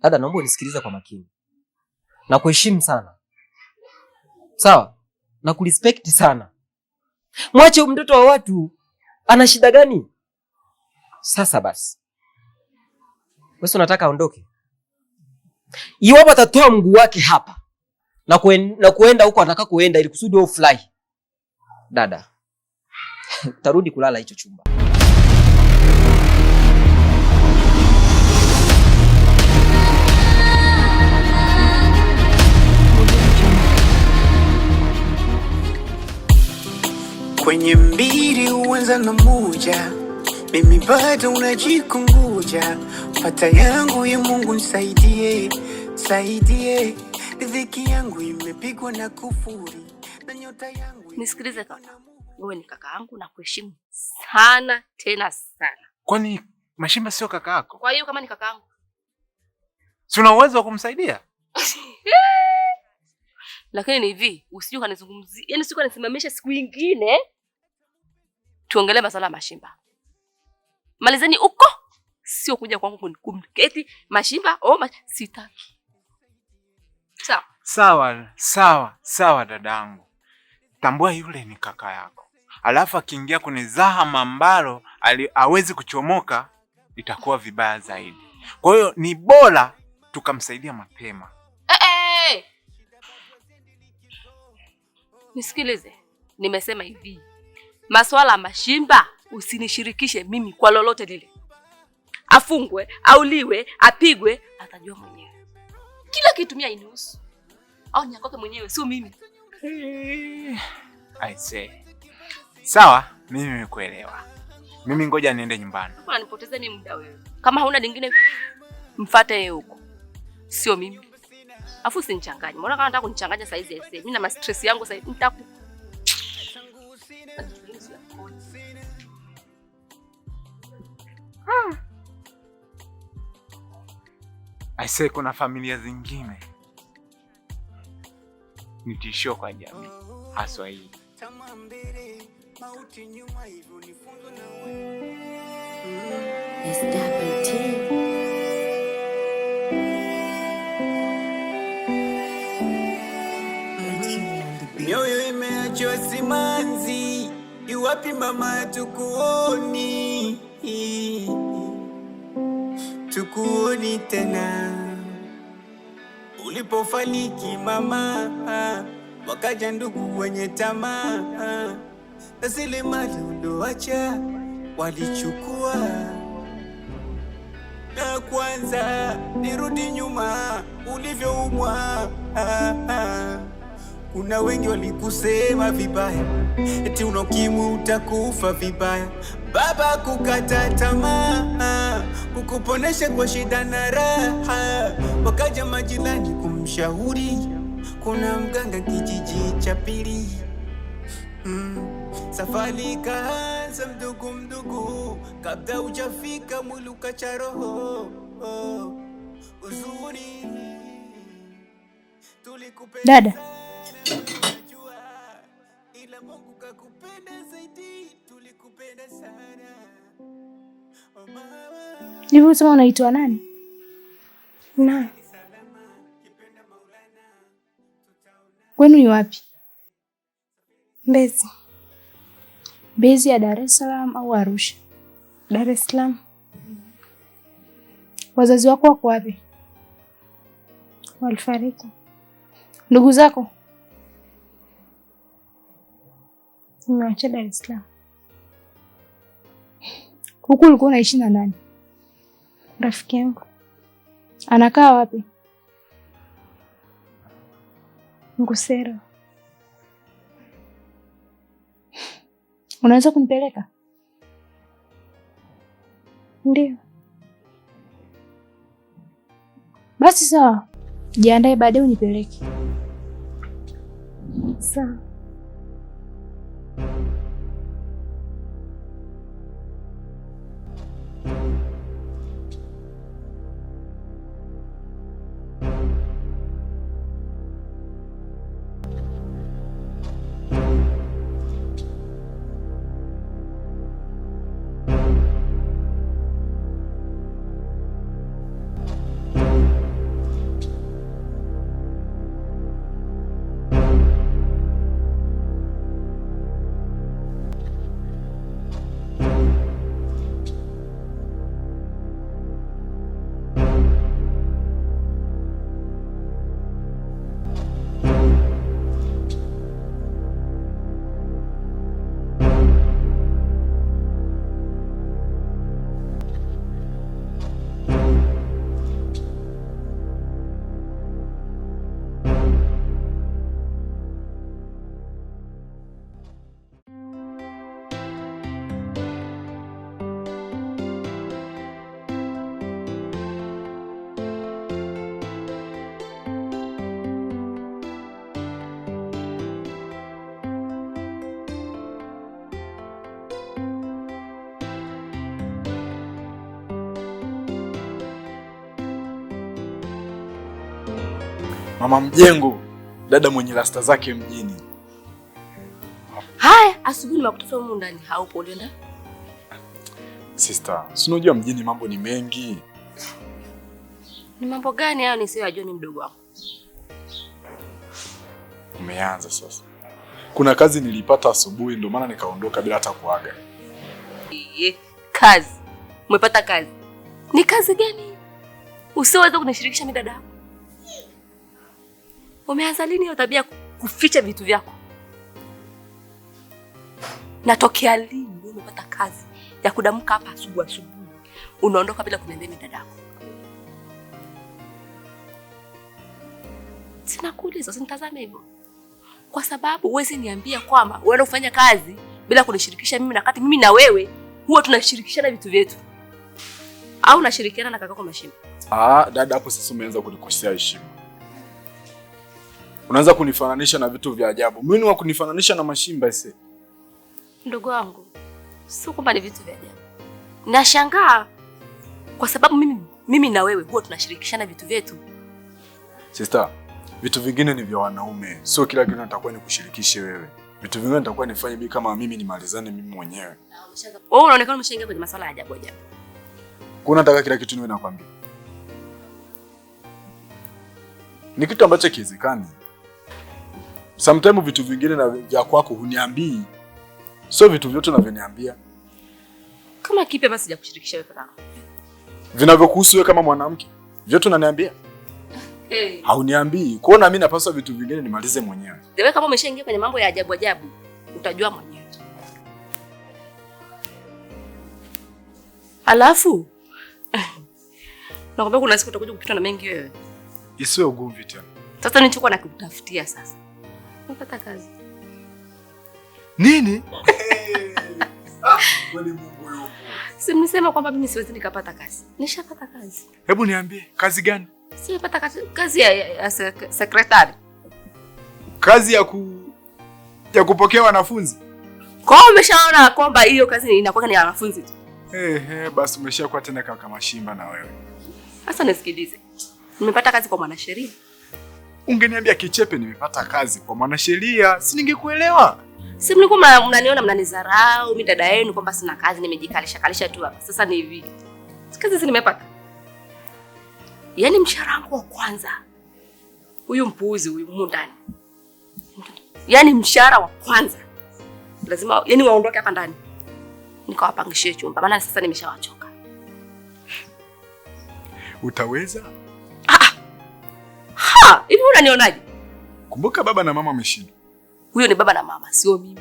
Dada, naomba unisikilize kwa makini. Na kuheshimu sana. Sawa? Na kurespect sana. Mwache mtoto wa watu. Ana shida gani? Sasa basi. Wewe unataka aondoke? Iwapo atatoa mguu wake hapa na kuenda huko anataka kuenda ili kusudi wewe fly. Dada. Utarudi kulala hicho chumba. Kwenye mbili uanza na moja, mimi bado unajikunguja. Pata yangu ya Mungu nisaidie, saidie. Riziki yangu imepigwa na kufuri na nyota yangu. Nisikilize kaka. Wewe ni kaka yangu na kuheshimu sana tena sana. Kwani Mashimba sio kaka yako? Kwa hiyo kama ni kaka yangu, si una uwezo wa kumsaidia? Lakini ni hivi, usije kanizungumzie. Yaani sio kanisimamisha siku nyingine. Tuongelee masuala ya Mashimba. Malizeni uko. Sio kuja kwangu kumketi Mashimba sitaki. Sawa dadangu. Tambua yule ni kaka yako. Alafu akiingia kwenye zahama ambalo hawezi kuchomoka, itakuwa vibaya zaidi. Kwa hiyo ni bora tukamsaidia mapema. Nisikilize. Nimesema hivi. Masuala Mashimba usinishirikishe mimi kwa lolote lile. Afungwe, auliwe, apigwe, atajua mwenyewe. Kila kitu mimi hainihusu. Au ni yako mwenyewe, sio mimi. I say. Sawa, mimi nimekuelewa. Mimi ngoja niende nyumbani. Mbona nipoteze mimi muda wewe? Kama hauna lingine mfuate yeye huko. Sio mimi. Afu usinichanganye. Mbona kama nataka kunichanganya saa hizi ese. Mimi na ma stress yangu sasa hivi nitaku. I say kuna familia zingine ni tishio kwa jamii, haswa hii. Mioyo imeachwa simanzi, iwapi mama tukuoni tena. Ulipofariki mama, wakaja ndugu wenye tamaa, na zile mali ulioacha walichukua. Na kwanza nirudi nyuma ulivyoumwa, kuna wengi walikusema vibaya, eti una ukimwi utakufa vibaya. Baba kukata tamaa, kukuponesha kwa shida na raha. Wakaja majirani kumshauri, kuna mganga kijiji cha pili. Safari kaanza mdogo, kabla hujafika mwili ukacha roho. Uzuri dada, ila Mungu kakupenda zaidi, tulikupenda sana. Hivi unasema unaitwa nani? Na kwenu ni wapi? Mbezi. Mbezi ya Dar es Salaam au Arusha? Dar es Salaam. Wazazi wako wako wapi? Walifariki. Ndugu zako? Nimeacha Dar es Salaam. Huku ulikuwa unaishi na nani? Rafiki yangu. Anakaa wapi? Ngusero. Unaweza kunipeleka? Ndio. Basi sawa. Jiandae baadaye unipeleke. Sawa. Mama Mjengo, dada mwenye rasta zake mjini. Haya, asubuhi nimekutafuta humu ndani, haupo ulienda? Sister, si unajua mjini mambo ni mengi. Ni mambo gani hayo nisiyojua ni mdogo wangu? Umeanza sasa. Kuna kazi nilipata asubuhi ndio maana nikaondoka bila hata kuaga. Kazi? Umepata kazi? Ni kazi gani? Usiweze kunishirikisha mimi dada. Umeanza lini hiyo tabia kuficha vitu vyako? Natokea lini umepata kazi ya kudamka hapa asubuhi unaondoka bila kuniambia mimi dadako? Sina kuuliza, usinitazame hivyo. Kwa sababu huwezi niambia kwamba wewe unafanya kazi bila kunishirikisha mimi, na kati mimi na wewe huwa tunashirikishana vitu vyetu. Au unashirikiana na kakako Mashimba? Dada, hapo sasa umeanza kunikosea heshima. Unaanza kunifananisha na vitu vya ajabu. Mimi ni kunifananisha na Mashimba ese. Ndugu wangu, sio kwamba ni vitu vya ajabu. Nashangaa kwa sababu mimi na wewe huwa tunashirikishana vitu vyetu. Sister, vitu vingine ni vya wanaume. Sio kila kitu natakuwa nikushirikishe wewe. Vitu vingine nitakuwa nifanye mimi kama mimi nimalizane mimi mwenyewe. Wewe unaonekana umeshaingia kwenye masuala ya ajabu ajabu. Kuna nataka kila kitu niwe nakwambia. Ni kitu ambacho kiwezekani. Sometimes vitu vingine na vya kwako huniambii. Sio vitu vyote unavyoniambia. Kama kipi basi sijakushirikisha wewe kaka? Vinavyokuhusu wewe kama mwanamke. Vyote unaniambia? Hey. Hauniambii. Kwa hiyo na mimi napaswa vitu vingine nimalize mwenyewe. Wewe kama umeshaingia kwenye mambo ya ajabu ajabu, utajua mwenyewe. Alafu nakwambia kuna siku utakuja kupitwa na mengi wewe. Isiwe ugomvi tena. Sasa nilichokuwa nakutafutia sasa. Unapata kazi. Nini? Kwani Mungu yupo. Si mnisema kwamba mimi siwezi nikapata kazi. Nishapata kazi. Hebu niambie, kazi gani? Sipata kazi ya sekretari. Kazi ya kupokea wanafunzi. Kwa hiyo umeshaona kwamba hiyo kazi inakuwa ni ya wanafunzi tu. Basi umeshakuwa tena kaka Mashimba na wewe. Sasa nisikilize. Nimepata kazi kwa mwanasheria. Ungeniambia kichepe nimepata kazi kwa mwanasheria, si ningekuelewa? Si mlikuwa mnaniona mnanidharau mimi dada yenu kwamba sina kazi, nimejikalisha tu hapa. Sasa ni hivi. Kazi nimepata. Yaani mshahara wangu wa kwanza. Huyu mpuuzi huyu mundani. Yaani mshahara wa kwanza. Lazima yani waondoke hapa ndani. Nikawapangishie chumba. Maana sasa nimeshawachoka. Utaweza? Hivi unanionaje? Kumbuka baba na mama wameshinda. Huyo ni baba na mama, sio mimi.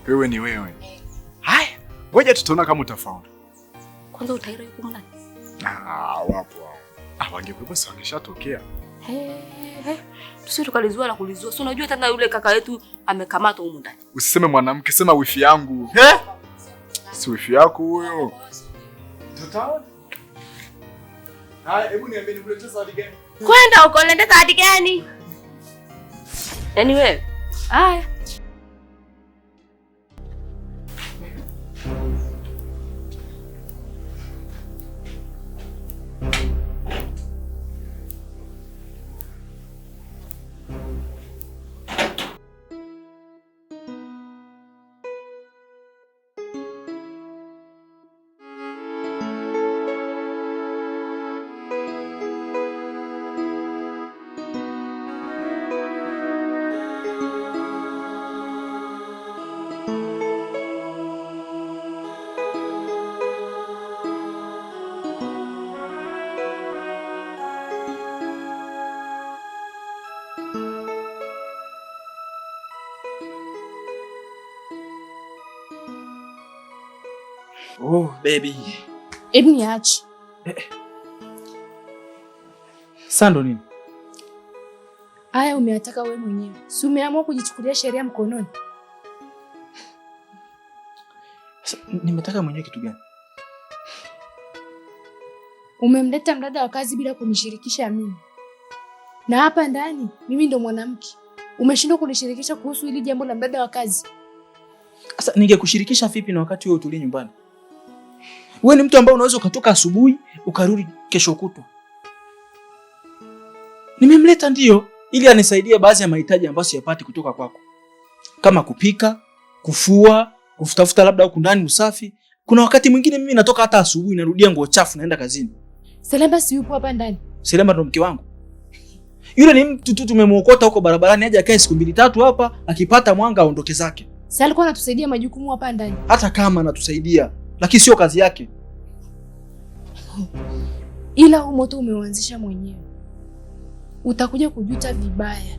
Wewe ni wewe. Haya, ngoja tutaona kama utafaulu. Kwanza utaira yuko mnani? Wapo. Wangekuwa sasa wangeshatokea. Tusije tukalizua la kulizua. Si unajua tena yule kaka yetu amekamatwa huko ndani. Usiseme mwanamke, sema wifi yangu. Si wifi yako huyo. Tutaona. Haya, hebu niambie nikuletee zawadi gani? Kwenda huko nenda zawadi gani? Yaani wewe. Haya. Oh, baby. Hebu niache. Sasa ndo nini? Haya umeyataka wewe mwenyewe. Si umeamua kujichukulia sheria mkononi? Nimetaka mwenyewe kitu gani? Umemleta mdada wa kazi bila kunishirikisha mimi. Na hapa ndani mimi ndo mwanamke. Umeshindwa kunishirikisha kuhusu hili jambo la mdada wa kazi. Sasa ningekushirikisha vipi na wakati wewe utulie nyumbani? Wewe ni mtu ambaye unaweza ukatoka asubuhi ukarudi kesho kutwa. Nimemleta ndio, ili anisaidie baadhi ya mahitaji ambayo siyapati kutoka kwako, kama kupika, kufua, kufutafuta labda huko ndani usafi. Kuna wakati mwingine mimi natoka hata asubuhi narudia nguo chafu naenda kazini. Selemba si yupo hapa ndani? Selemba ndo mke wangu. Yule ni mtu tu tumemwokota huko barabarani aje akae siku 2-3 hapa, akipata mwanga aondoke zake. Sasa alikuwa anatusaidia majukumu hapa ndani. Hata kama anatusaidia, lakini sio kazi yake. Ila huu moto umeuanzisha mwenyewe. Utakuja kujuta vibaya.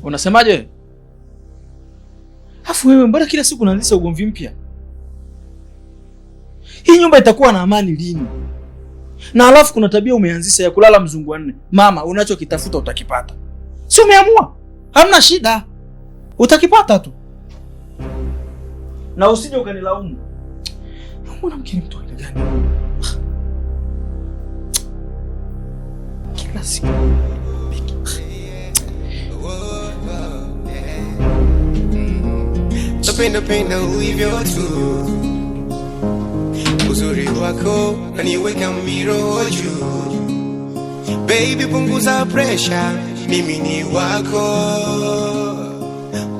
Unasemaje? Afu wewe mbona kila siku unaanzisha ugomvi mpya? Hii nyumba itakuwa na amani lini? Na alafu kuna tabia umeanzisha ya kulala mzungu wanne. Mama, unachokitafuta utakipata. Si umeamua? Hamna shida. Utakipata tu. Na usije ukanilaumu. Mbona mkini mtu aina gani? Kila siku. Napenda ulivyo tu, uzuri wako unaniweka miroho juu. Baby, punguza pressure, mimi ni wako.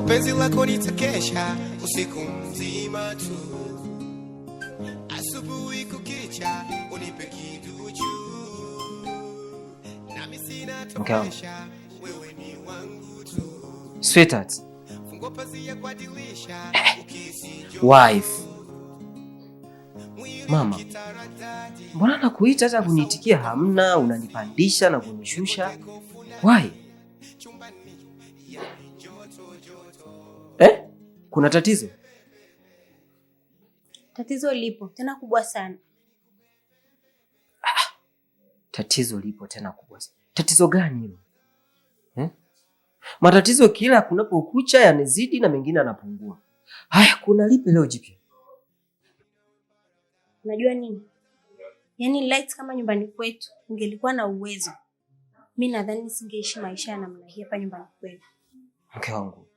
Penzi lako nitakesha usiku mzima tu, asubuhi kukicha unipe kiduchu. Nami sina tosha, wewe ni wangu tu. Sweetheart. Wife. Mama, mbona nakuita hata kuniitikia hamna, unanipandisha na kunishusha? Why? Kuna tatizo? Tatizo lipo, tena kubwa sana. Tatizo lipo tena kubwa sana. Tatizo gani hilo? Matatizo kila kunapokucha yanazidi na mengine yanapungua. Haya, kuna lipi leo jipya? Unajua nini? Yaani lights kama nyumbani kwetu ungelikuwa na uwezo, mimi nadhani singeishi maisha ya namna hii hapa nyumbani kwetu. Mke wangu,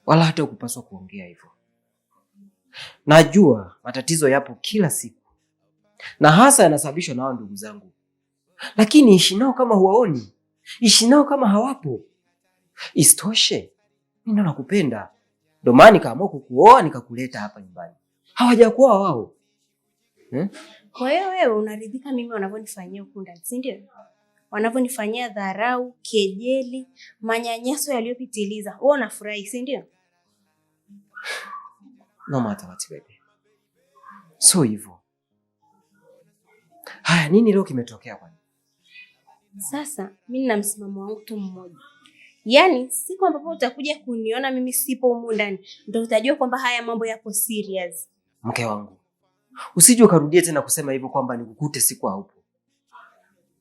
wala hata ukupaswa kuongea hivyo. Najua matatizo yapo kila siku, na hasa yanasababishwa na wao ndugu zangu. Lakini ishi nao kama huwaoni, ishi nao kama hawapo. Isitoshe, mimi ndo nakupenda. Ndio maana nikaamua kukuoa nikakuleta hapa nyumbani. Hawajakuoa wao. Kwa hiyo wewe unaridhika mimi wanavyonifanyia huko ndani, si ndio? Wanavyonifanyia dharau, kejeli, manyanyaso yaliyopitiliza. Wewe unafurahi, si ndio? No matter what baby. So hivyo. Haya, nini leo kimetokea kwani? Sasa mimi nina msimamo wangu tu mmoja. Yaani siku ambapo utakuja kuniona mimi sipo humu ndani, ndio utajua kwamba haya mambo yapo serious. Mke wangu, usije ukarudie tena kusema hivyo kwamba nikukute siku haupo.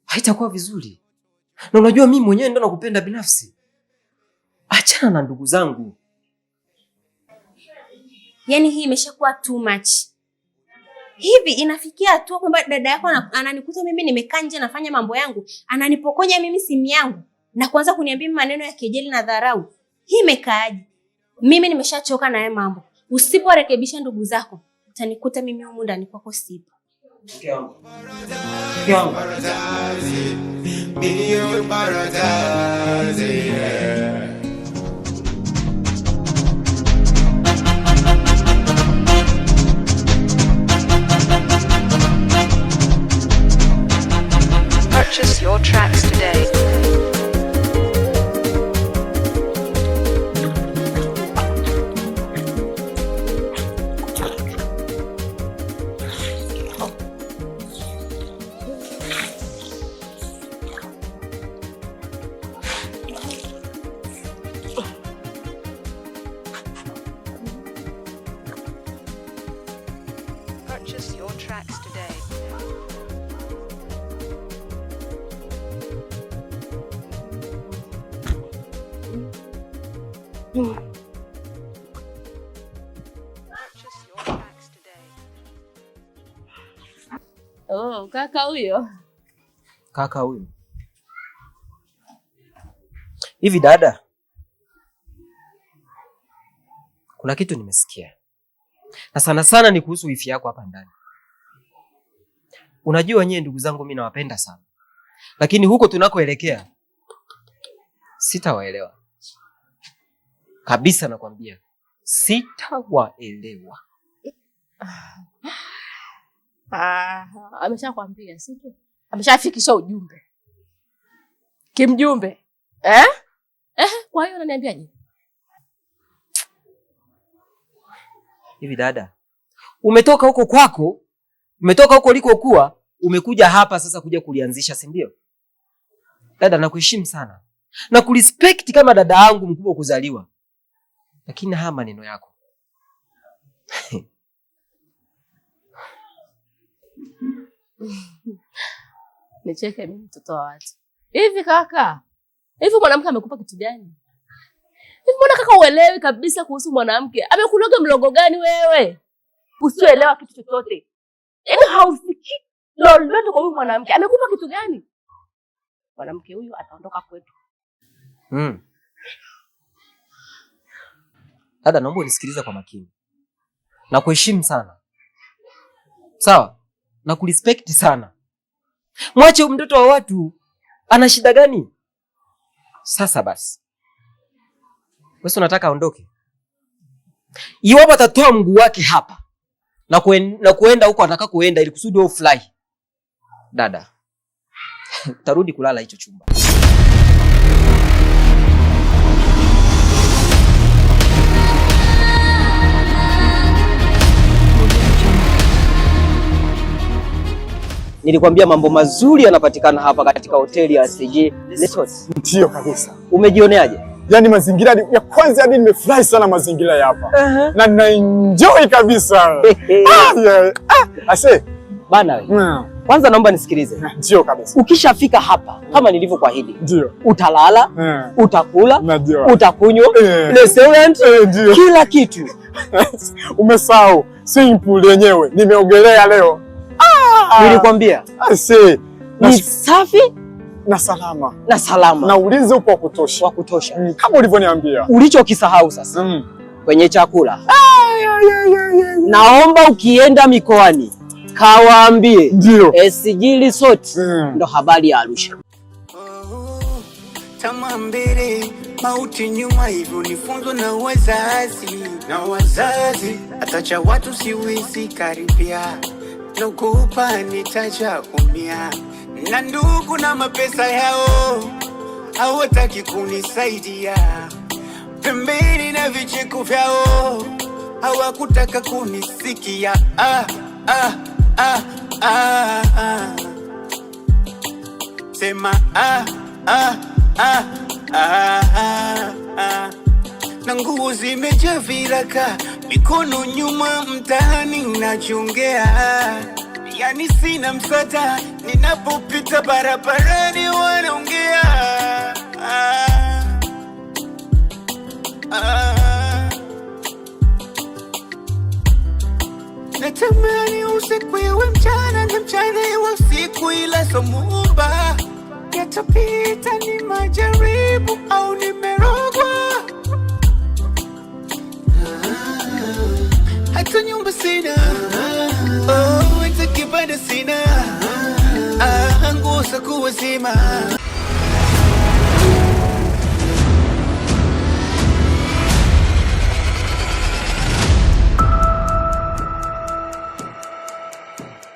Haitakuwa vizuri. Na unajua mimi mwenyewe ndo nakupenda binafsi. Achana na ndugu zangu. Yaani hii imeshakuwa too much. Hivi inafikia hatua kwamba dada yako ananikuta mimi nimekaa nje nafanya mambo yangu, ananipokonya mimi simu yangu na kuanza kuniambia maneno ya kejeli na dharau. Hii imekaaje? Mimi nimeshachoka na haya mambo. Usiporekebisha ndugu zako, utanikuta mimi humu ndani kwako sipo. Mke wangu. Mke wangu. Purchase your tracks today. Purchase your tracks today. Purchase your tracks today. Oh, kaka huyo. Kaka huyo. Hivi dada, kuna kitu nimesikia. Na sana sana ni kuhusu wifi yako hapa ndani. Unajua nyie ndugu zangu mimi nawapenda sana. Lakini huko tunakoelekea sitawaelewa. Kabisa nakwambia. Sitawaelewa. Ameshakwambia si tu? Ameshafikisha ujumbe. Kimjumbe. Kwa hiyo unaniambiaje? Hivi dada, umetoka huko kwako, umetoka huko ulikokuwa, umekuja hapa sasa kuja kulianzisha, si ndio? Dada, nakuheshimu sana na kurespect kama dada yangu mkubwa kuzaliwa, lakini haya maneno yako nicheke mimi mtoto wa watu. Hivi kaka, hivi mwanamke amekupa kitu gani? Hivi mbona kaka uelewi kabisa kuhusu mwanamke? Amekuloga mlogo gani wewe? Usielewa kitu chochote. Yaani haufiki lolote kwa huyu mwanamke. Amekupa kitu gani? Mwanamke huyu ataondoka kwetu. Dada, naomba unisikilize kwa makini. Na kuheshimu sana. Sawa? Na kurespect sana. Mwache mtoto wa watu. Ana shida gani? Sasa basi. Wewe unataka aondoke? Iwapo atatoa mguu wake hapa na kuenda huko anataka kuenda ili kusudi wewe fly. Dada. Tarudi kulala hicho chumba. Nilikwambia mambo mazuri yanapatikana hapa katika hoteli ya SG Resort. Ndio kabisa. Umejioneaje? Yaani mazingira ya kwanza hadi nimefurahi sana mazingira ya hapa. Na nina enjoy kabisa. Ase bana wewe. Kwanza naomba nisikilize. Ndio kabisa. Ukishafika hapa kama nilivyokuahidi. Ndio. Utalala, utakula, utakunywa, restaurant, kila kitu. Umesahau swimming yenyewe. Nimeogelea leo. Nilikwambia. Ase ni safi na salama. Na salama. Na ulinzi upo wa kutosha. Wa kutosha. Kama ulivyoniambia. Ulichokisahau sasa. Kwenye chakula. Naomba ukienda mikoani kawaambie SG Resort ndo habari ya Arusha. Tamaa mbele, mauti nyuma, hivyo nifunzo na wazazi. Atacha watu siwezi karibia, nakupa nitacha umia. Na ndugu na mapesa yao hawataki kunisaidia, pembeni na vicheko vyao hawakutaka kunisikia. Sema na nguo zimejaa viraka, mikono nyuma, mtaani unachongea. Yani sina msaada, ninapopita barabarani wanaongea. Natamani usiku iwe mchana na mchana iwe usiku, ila somumba yatapita, ni majaribu au nimerogwa. Hata nyumba sina, hata kibanda sina, nguo za kuwazima.